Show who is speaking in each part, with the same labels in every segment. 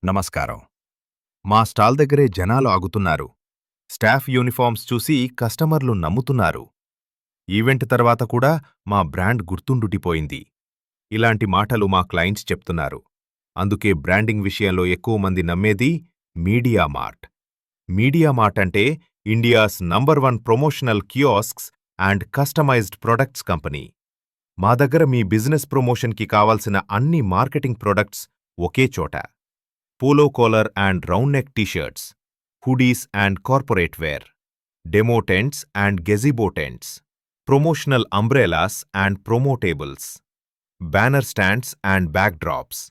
Speaker 1: నమస్కారం. మా స్టాల్ దగ్గరే జనాలు ఆగుతున్నారు. స్టాఫ్ యూనిఫామ్స్ చూసి కస్టమర్లు నమ్ముతున్నారు. ఈవెంట్ తర్వాత కూడా మా బ్రాండ్ గుర్తుండుటిపోయింది. ఇలాంటి మాటలు మా క్లయింట్స్ చెప్తున్నారు. అందుకే బ్రాండింగ్ విషయంలో ఎక్కువ మంది నమ్మేది మీడియా మార్ట్. మీడియా మార్ట్ అంటే India's number 1 promotional kiosks and customised products company. మా దగ్గర మీ బిజినెస్ ప్రమోషన్కి కావాల్సిన అన్ని మార్కెటింగ్ ప్రొడక్ట్స్ ఒకే చోట. Polo collar and round neck T shirts, hoodies and corporate wear, demo tents and gazebo tents, promotional umbrellas and promo tables, banner stands and backdrops,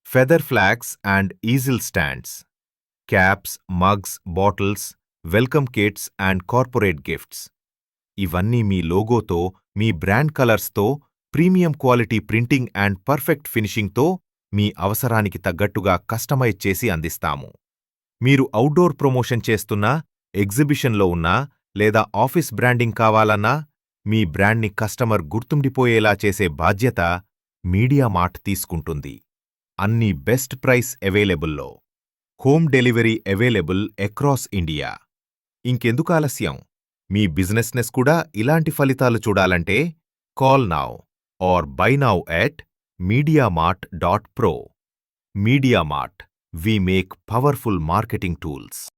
Speaker 1: feather flags and easel stands, caps, mugs, bottles, welcome kits and corporate gifts. ఇవన్నీ మీ లోగోతో, మీ brand కలర్స్తో, premium quality printing and perfect ఫినిషింగ్తో మీ అవసరానికి తగ్గట్టుగా customise చేసి అందిస్తాము. మీరు అవుట్డోర్ ప్రమోషన్ చేస్తున్నా, ఎగ్జిబిషన్లో ఉన్నా లేదా ఆఫీస్ బ్రాండింగ్ కావాలన్నా మీ బ్రాండ్ని కస్టమర్ గుర్తుండిపోయేలా చేసే బాధ్యత మీడియా మార్ట్ తీసుకుంటుంది. అన్ని బెస్ట్ ప్రైస్ అవైలబుల్లో. Home delivery available across India. ఇంకెందుకు ఆలస్యం? మీ బిజినెస్నెస్ కూడా ఇలాంటి ఫలితాలు చూడాలంటే call now or buy now at mediamart.pro. Media Mart. We make powerful marketing tools.